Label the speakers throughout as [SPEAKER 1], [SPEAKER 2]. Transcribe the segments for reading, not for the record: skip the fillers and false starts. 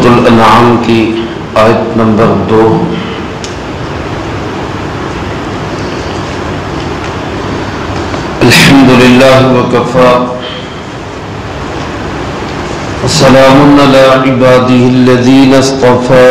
[SPEAKER 1] سورۃ الانعام کی آیت نمبر 2. الحمدللہ وکفی وسلام علی عبادہ الذین اصطفی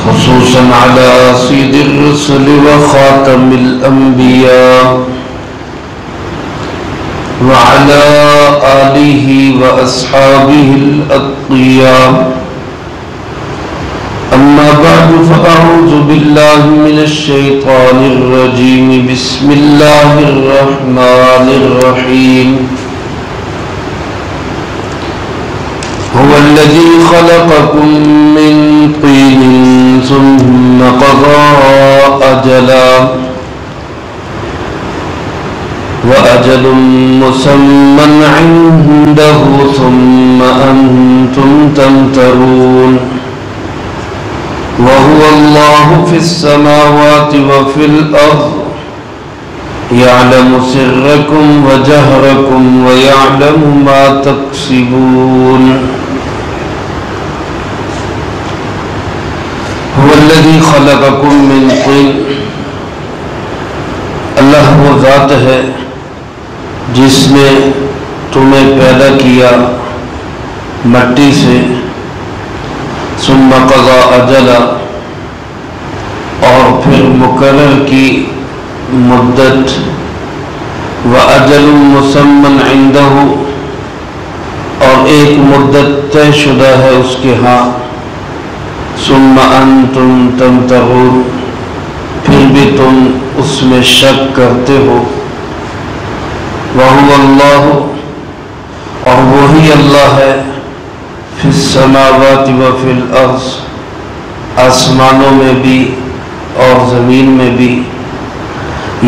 [SPEAKER 1] خصوصا علی سید الرسل وخاتم الانبیاء وعلى آلہ واصحابہ الاتقیاء. اما بعد فاعوذ باللہ من الشیطان الرجیم. بسم اللہ الرحمن الرحیم. هو الذی خلقکم من طین ثم قضى اجلا وأجل مسمى عنده ثم أنتم تمترون. وهو الله في السماوات وفي الأرض يعلم سركم وجهركم ويعلم ما تكسبون. هو الذي خلقكم من طين. اللہ وہ ذات ہے جس نے تمہیں پیدا کیا مٹی سے. ثم قضى اجلا، اور پھر مقرر کی مدت. واجل مسمى عنده، اور ایک مدت طے شدہ ہے اس کے ہاں. ثم انتم تمترون، پھر بھی تم اس میں شک کرتے ہو. وَهُوَ اللَّهُ، اور وہی اللہ ہے. فِي السَّمَاوَاتِ وَفِي الْأَرْضِ، آسمانوں میں بھی اور زمین میں بھی.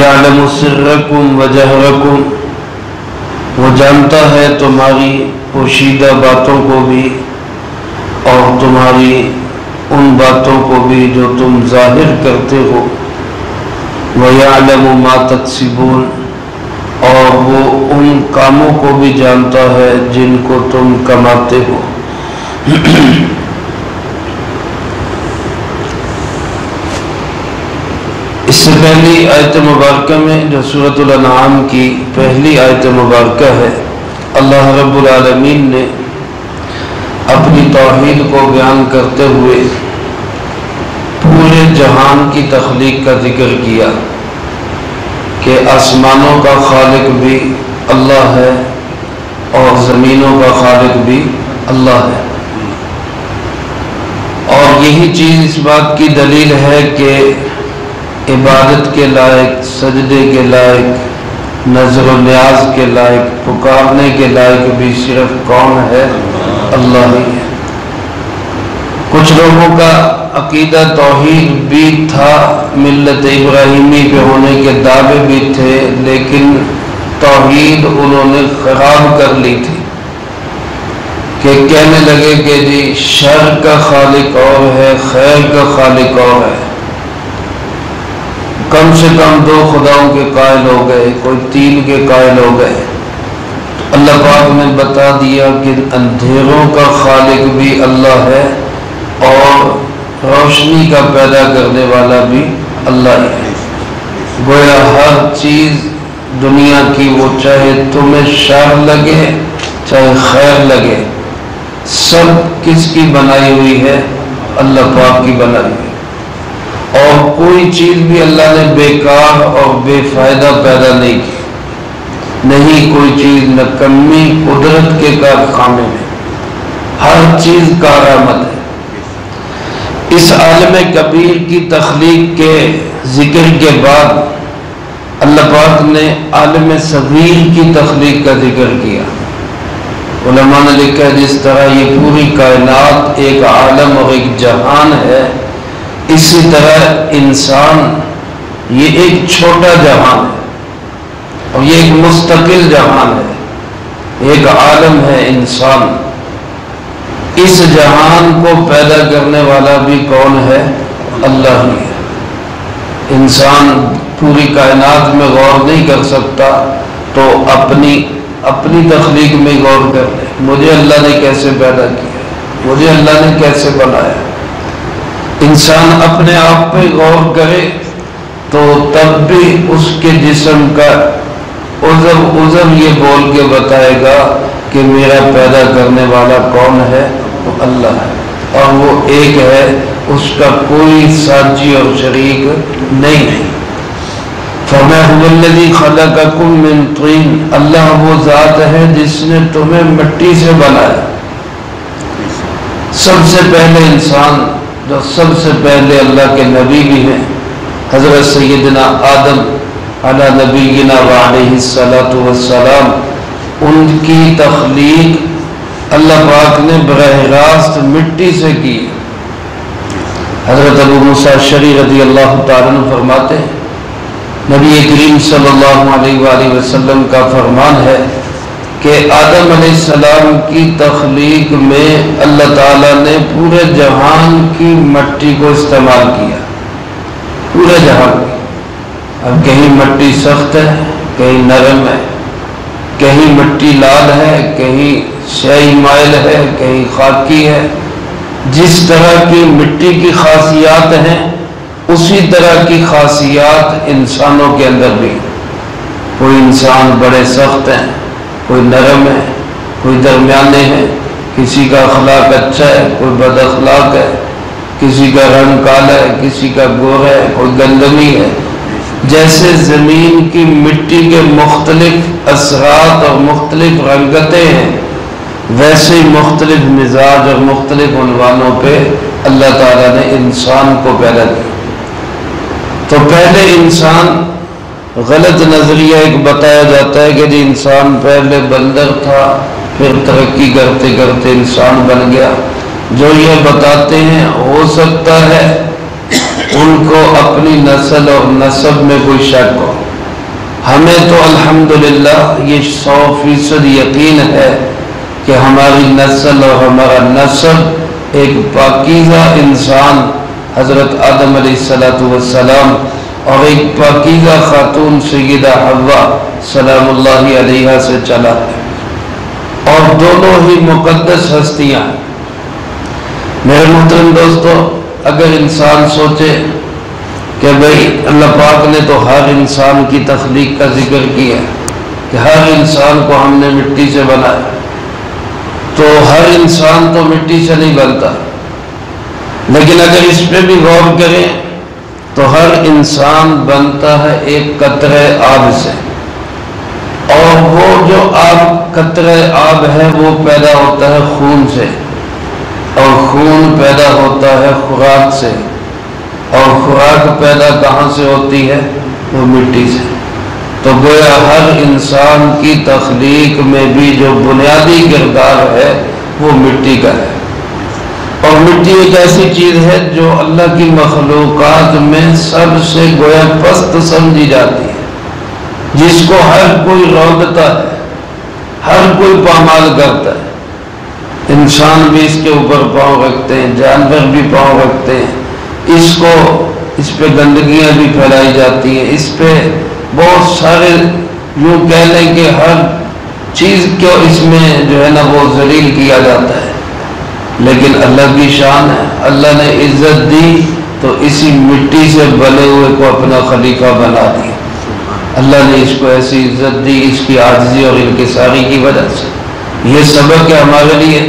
[SPEAKER 1] يَعْلَمُ سِرَّكُمْ وَجَهْرَكُمْ، وہ جانتا ہے تمہاری پوشیدہ باتوں کو بھی اور تمہاری ان باتوں کو بھی جو تم ظاہر کرتے ہو. وَيَعْلَمُ مَا تَكْسِبُونَ، اور وہ ان کاموں کو بھی جانتا ہے جن کو تم کماتے ہو. اس سے پہلی آیت مبارکہ میں جو سورۃ الانعام کی پہلی آیت مبارکہ ہے، اللہ رب العالمین نے اپنی توحید کو بیان کرتے ہوئے پورے جہان کی تخلیق کا ذکر کیا کہ آسمانوں کا خالق بھی اللہ ہے اور زمینوں کا خالق بھی اللہ ہے. اور یہی چیز اس بات کی دلیل ہے کہ عبادت کے لائق، سجدے کے لائق، نظر و نیاز کے لائق، پکارنے کے لائق بھی صرف کون ہے؟ اللہ ہی ہے. کچھ لوگوں کا عقیدہ توحید بھی تھا، ملت ابراہیمی پہ ہونے کے دعوے بھی تھے، لیکن توحید انہوں نے خراب کر لی تھی کہ کہنے لگے کہ جی شر کا خالق اور ہے، خیر کا خالق اور ہے. کم سے کم 2 خداؤں کے قائل ہو گئے، کوئی 3 کے قائل ہو گئے. اللہ پاک نے بتا دیا کہ اندھیروں کا خالق بھی اللہ ہے اور روشنی کا پیدا کرنے والا بھی اللہ ہے. گویا ہر چیز دنیا کی، وہ چاہے تمہیں شر لگے چاہے خیر لگے، سب کس کی بنائی ہوئی ہے؟ اللہ پاک کی بنائی ہوئی. اور کوئی چیز بھی اللہ نے بیکار اور بے فائدہ پیدا نہیں کی. نہیں کوئی چیز نکمی قدرت کے کارخانے میں، ہر چیز کارآمد ہے. اس عالم کبیر کی تخلیق کے ذکر کے بعد اللہ پاک نے عالم صغیر کی تخلیق کا ذکر کیا. علماء نے لکھا جس طرح یہ پوری کائنات ایک عالم اور ایک جہان ہے، اسی طرح انسان یہ ایک چھوٹا جہان ہے اور یہ ایک مستقل جہان ہے، ایک عالم ہے انسان. اس جہان کو پیدا کرنے والا بھی کون ہے؟ اللہ ہی ہے. انسان پوری کائنات میں غور نہیں کر سکتا تو اپنی تخلیق میں غور کر لے. مجھے اللہ نے کیسے پیدا کیا، مجھے اللہ نے کیسے بنایا۔ انسان اپنے آپ پہ غور کرے تو تب بھی اس کے جسم کا عذر یہ بول کے بتائے گا کہ میرا پیدا کرنے والا کون ہے؟ وہ اللہ ہے، اور وہ ایک ہے، اس کا کوئی ساجی اور شریک نہیں ہے۔ فرمایا هو الذی خلقکم من طین، اللہ وہ ذات ہے جس نے تمہیں مٹی سے بنایا۔ سب سے پہلے انسان جو سب سے پہلے اللہ کے نبی بھی ہیں، حضرت سیدنا آدم علی نبینا وعلیہ الصلاۃ والسلام، ان کی تخلیق اللہ پاک نے براہ راست مٹی سے کی۔ حضرت ابو موسیٰ اشعری رضی اللہ تعالیٰ عنہ فرماتے ہیں، نبی کریم صلی اللہ علیہ وآلہ وسلم کا فرمان ہے کہ آدم علیہ السلام کی تخلیق میں اللہ تعالیٰ نے پورے جہان کی مٹی کو استعمال کیا، پورے جہان کی۔ اب کہیں مٹی سخت ہے، کہیں نرم ہے، کہیں مٹی لال ہے، کہیں سیاہی مائل ہے، کہیں خاکی ہے۔ جس طرح کی مٹی کی خاصیات ہیں اسی طرح کی خاصیات انسانوں کے اندر بھی۔ کوئی انسان بڑے سخت ہیں، کوئی نرم ہے، کوئی درمیانے ہے، کسی کا اخلاق اچھا ہے، کوئی بد اخلاق ہے، کسی کا رنگ کالا ہے، کسی کا گورا ہے، کوئی گندمی ہے۔ جیسے زمین کی مٹی کے مختلف اثرات اور مختلف رنگتیں ہیں، ویسے ہی مختلف مزاج اور مختلف عنوانوں پہ اللہ تعالیٰ نے انسان کو پیدا کیا۔ تو پہلے انسان غلط نظریہ ایک بتایا جاتا ہے کہ جی انسان پہلے بندر تھا، پھر ترقی کرتے کرتے انسان بن گیا۔ جو یہ بتاتے ہیں ہو سکتا ہے ان کو اپنی نسل اور نسب میں کوئی شک ہو۔ ہمیں تو الحمدللہ یہ 100% یقین ہے کہ ہماری نسل اور ہمارا نسب ایک پاکیزہ انسان حضرت آدم علیہ السلام اور ایک پاکیزہ خاتون سیدہ حوا سلام اللہ علیہا سے چلا ہے، اور دونوں ہی مقدس ہستیاں۔ میرے محترم دوستو، اگر انسان سوچے کہ بھئی اللہ پاک نے تو ہر انسان کی تخلیق کا ذکر کیا کہ ہر انسان کو ہم نے مٹی سے بنایا، تو ہر انسان تو مٹی سے نہیں بنتا، لیکن اگر اس پہ بھی غور کریں تو ہر انسان بنتا ہے ایک قطرہ آب سے، اور وہ جو قطرہ آب ہے وہ پیدا ہوتا ہے خون سے، اور خون پیدا ہوتا ہے خوراک سے، اور خوراک پیدا کہاں سے ہوتی ہے؟ وہ مٹی سے۔ تو گویا ہر انسان کی تخلیق میں بھی جو بنیادی کردار ہے وہ مٹی کا ہے، اور مٹی ایک ایسی چیز ہے جو اللہ کی مخلوقات میں سب سے گویا پست سمجھی جاتی ہے، جس کو ہر کوئی رونقتا ہے، ہر کوئی پامال کرتا ہے۔ انسان بھی اس کے اوپر پاؤں رکھتے ہیں، جانور بھی پاؤں رکھتے ہیں، اس پہ گندگیاں بھی پھیلائی جاتی ہیں، اس پہ بہت سارے یوں کہہ لیں کہ ہر چیز کو اس میں جو ہے نا وہ ذلیل کیا جاتا ہے، لیکن اللہ کی شان ہے، اللہ نے عزت دی تو اسی مٹی سے بنے ہوئے کو اپنا خلیفہ بنا دیا۔ اللہ نے اس کو ایسی عزت دی اس کی عاجزی اور انکساری کی وجہ سے۔ یہ سبق ہے ہمارے لیے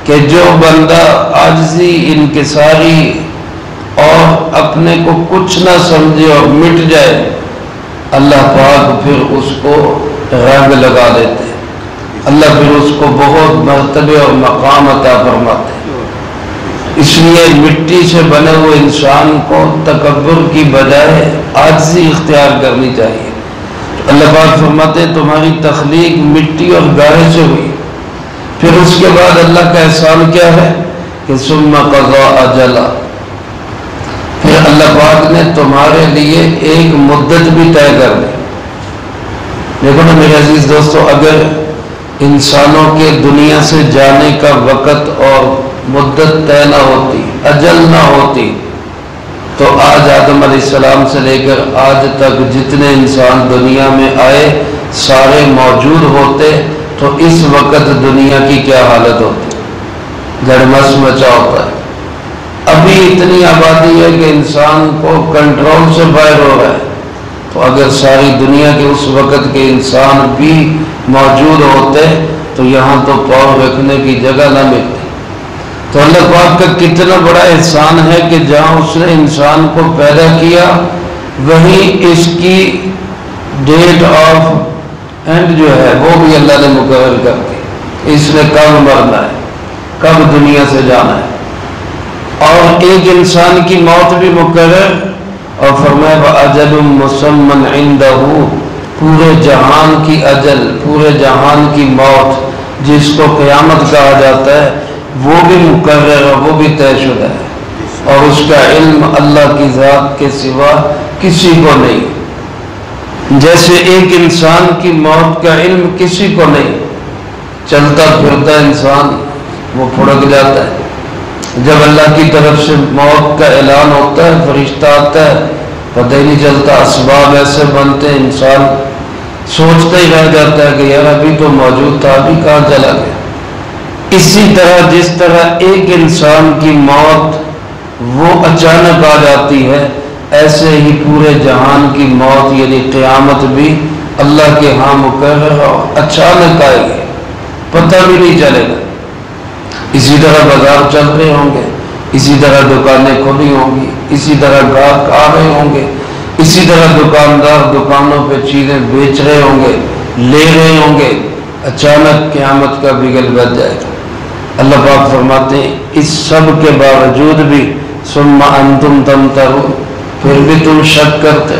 [SPEAKER 1] کہ جو بندہ عاجزی، انکساری اور اپنے کو کچھ نہ سمجھے اور مٹ جائے، اللہ پاک پھر اس کو رنگ لگا دیتے ہیں، اللہ پھر اس کو بہت مرتبے اور مقام عطا فرماتے ہیں۔ اس لیے مٹی سے بنے ہوئے انسان کو تکبر کی بجائے عاجزی اختیار کرنی چاہیے۔ اللہ پاک فرماتے ہیں تمہاری تخلیق مٹی اور گارے سے ہوئی۔ پھر اس کے بعد اللہ کا احسان کیا ہے کہ ثم قضى اجلا، پھر اللہ پاک نے تمہارے لیے ایک مدت بھی طے کر دی۔ دیکھو نا میرے عزیز دوستو، اگر انسانوں کے دنیا سے جانے کا وقت اور مدت طے نہ ہوتی، اجل نہ ہوتی، تو آج آدم علیہ السلام سے لے کر آج تک جتنے انسان دنیا میں آئے سارے موجود ہوتے، تو تو اس وقت دنیا کی کیا حالت ہوتی، گڑمس مچا ہوتا ہے۔ ابھی اتنی آبادی ہے کہ انسان کو کنٹرول سے باہر ہو رہا ہے، تو اگر ساری دنیا کے اس وقت کے انسان بھی موجود ہوتے تو یہاں تو پاؤں رکھنے کی جگہ نہ ملتی۔ تو اللہ پاک کا کتنا بڑا احسان ہے کہ جہاں اس نے انسان کو پیدا کیا وہیں اس کی ڈیٹ آف اینڈ جو ہے وہ بھی اللہ نے مقرر کر دی، اس نے کب مرنا ہے، کب دنیا سے جانا ہے، اور ایک انسان کی موت بھی مقرر، اور فرمایا وَأَجَلٌ مُّسَمًّى عِندَهُ، پورے جہان کی اجل، پورے جہان کی موت جس کو قیامت کہا جاتا ہے وہ بھی مقرر ہے، وہ بھی طے شدہ ہے، اور اس کا علم اللہ کی ذات کے سوا کسی کو نہیں۔ جیسے ایک انسان کی موت کا علم کسی کو نہیں، چلتا پھرتا انسان وہ پھڑک جاتا ہے، جب اللہ کی طرف سے موت کا اعلان ہوتا ہے فرشتہ آتا ہے پتہ ہی نہیں چلتا، اسباب ایسے بنتے ہیں انسان سوچتا ہی رہ جاتا ہے کہ یار ابھی تو موجود تھا، ابھی کہاں چلا گیا۔ اسی طرح جس طرح ایک انسان کی موت وہ اچانک آ جاتی ہے، ایسے ہی پورے جہان کی موت یعنی قیامت بھی اللہ کے ہاں مقرر اور اچانک آئے گی، پتہ بھی نہیں چلے گا۔ اسی طرح بازار چل رہے ہوں گے، اسی طرح دکانیں کھلی ہوں گی، اسی طرح گاہک آ رہے ہوں گے، اسی طرح دکاندار دکانوں پہ چیزیں بیچ رہے ہوں گے، لے رہے ہوں گے، اچانک قیامت کا بگل بج جائے گا۔ اللہ پاک فرماتے ہیں اس سب کے باوجود بھی ثم انتم تمترون، پھر بھی تم شک کرتے،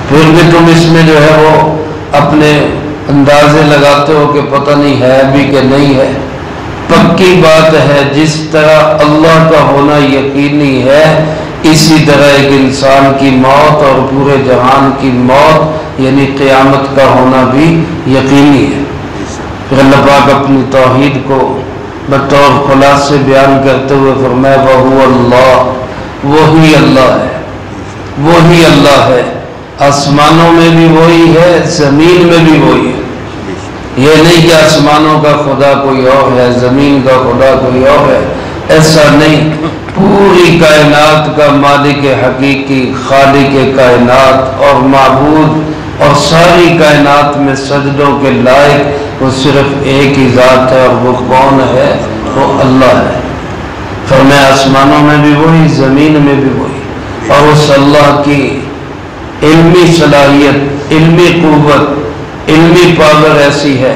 [SPEAKER 1] پھر بھی تم اس میں جو ہے وہ اپنے اندازے لگاتے ہو کہ پتہ نہیں ہے بھی کہ نہیں ہے۔ پکی بات ہے جس طرح اللہ کا ہونا یقینی ہے اسی طرح ایک انسان کی موت اور پورے جہان کی موت یعنی قیامت کا ہونا بھی یقینی ہے۔ پھر اللہ پاک اپنی توحید کو بطور خلاصے بیان کرتے ہوئے فرمایا وَهُوَ اللَّهُ، وہی اللہ ہے، وہی اللہ ہے، آسمانوں میں بھی وہی ہے، زمین میں بھی وہی ہے۔ یہ نہیں کہ آسمانوں کا خدا کوئی اور ہے، زمین کا خدا کوئی اور ہے، ایسا نہیں، پوری کائنات کا مالک حقیقی، خالق کائنات اور معبود اور ساری کائنات میں سجدوں کے لائق وہ صرف ایک ہی ذات ہے، اور وہ کون ہے؟ وہ اللہ ہے۔ فرمایا آسمانوں میں بھی وہی، زمین میں بھی وہی، اور اس اللہ کی علمی صلاحیت، علمی قوت، علمی پاور ایسی ہے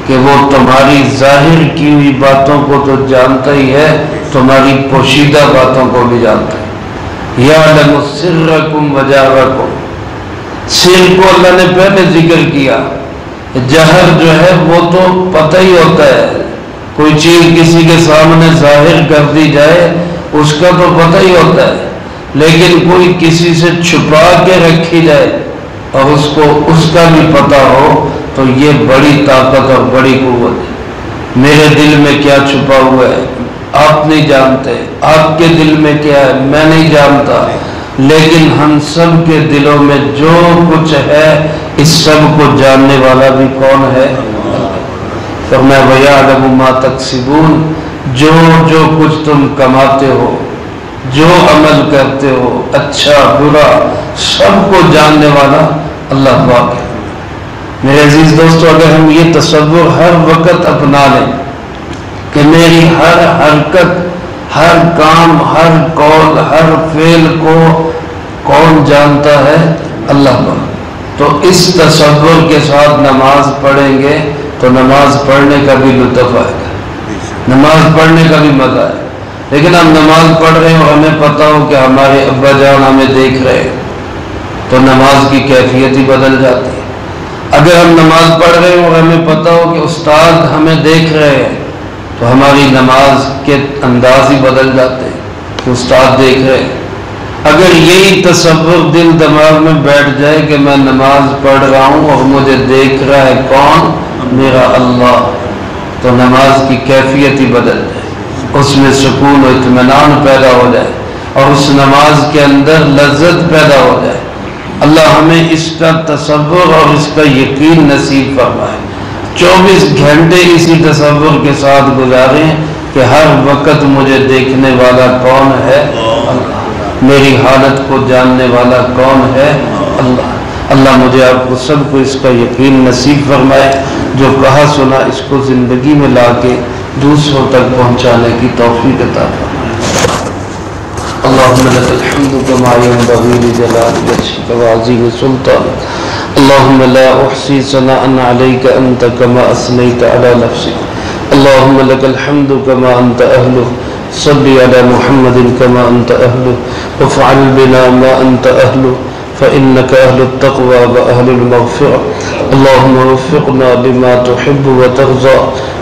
[SPEAKER 1] کہ وہ تمہاری ظاہر کی ہوئی باتوں کو تو جانتا ہی ہے، تمہاری پوشیدہ باتوں کو بھی جانتا ہے۔ یعلم سرکم وجہرکم، سر کو اللہ نے پہلے ذکر کیا، جہر جو ہے وہ تو پتہ ہی ہوتا ہے، کوئی چیز کسی کے سامنے ظاہر کر دی جائے اس کا تو پتہ ہی ہوتا ہے، لیکن کوئی کسی سے چھپا کے رکھی جائے اور اس کو اس کا بھی پتہ ہو تو یہ بڑی طاقت اور بڑی قوت ہے۔ میرے دل میں کیا چھپا ہوا ہے آپ نہیں جانتے، آپ کے دل میں کیا ہے میں نہیں جانتا، لیکن ہم سب کے دلوں میں جو کچھ ہے اس سب کو جاننے والا بھی کون ہے؟ فرمایا وَيَعْلَمُ مَا تَكْسِبُونَ، جو کچھ تم کماتے ہو، جو عمل کرتے ہو، اچھا برا، سب کو جاننے والا اللہ پاک ہے۔ میرے عزیز دوستو، اگر ہم یہ تصور ہر وقت اپنا لیں کہ میری ہر حرکت، ہر کام، ہر قول، ہر فعل کو کون جانتا ہے؟ اللہ پاک، تو اس تصور کے ساتھ نماز پڑھیں گے تو نماز پڑھنے کا بھی لطف آئے گا، نماز پڑھنے کا بھی مزہ ہے۔ لیکن ہم نماز پڑھ رہے ہیں اور ہمیں پتہ ہو کہ ہمارے ابا جان ہمیں دیکھ رہے ہیں تو نماز کی کیفیت ہی بدل جاتی ہے۔ اگر ہم نماز پڑھ رہے ہیں اور ہمیں پتہ ہو کہ استاد ہمیں دیکھ رہے ہیں تو ہماری نماز کے انداز ہی بدل جاتے ہیں کہ استاد دیکھ رہے ہیں۔ اگر یہی تصور دل دماغ میں بیٹھ جائے کہ میں نماز پڑھ رہا ہوں اور مجھے دیکھ رہا ہے کون؟ میرا اللہ، تو نماز کی کیفیت ہی بدل جائے، اس میں سکون و اطمینان پیدا ہو جائے اور اس نماز کے اندر لذت پیدا ہو جائے۔ اللہ ہمیں اس کا تصور اور اس کا یقین نصیب فرمائے۔ 24 گھنٹے اسی تصور کے ساتھ گزاریں کہ ہر وقت مجھے دیکھنے والا کون ہے؟ اللہ۔ میری حالت کو جاننے والا کون ہے؟ اللہ۔ اللہ مجھے آپ کو سب کو اس کا یقین نصیب فرمائے، جو کہا سنا اس کو زندگی میں لا کے دوسروں تک پہنچانے کی توفیق عطا فرمائے۔ اللهم لك الحمد كما ينبغي لجلال وجهك وعظيم سلطانك، اللهم لا أحصي ثناء عليك أنت كما أثنيت على نفسك، اللهم لك الحمد كما أنت أهله، صل على محمد كما أنت أهله، وافعل بنا ما أنت أهله، فإنك أهل التقوى وأهل المغفرة، اللهم وفقنا لما تحب وترضى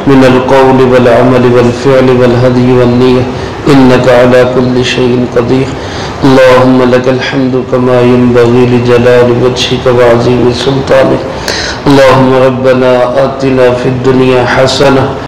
[SPEAKER 1] من القول والعمل والفعل والهدي والنية، إنك على كل شيء قدير، اللهم لك الحمد كما ينبغي لجلال وجهك وعظيم سلطانك، اللهم ربنا آتنا في الدنيا حسنة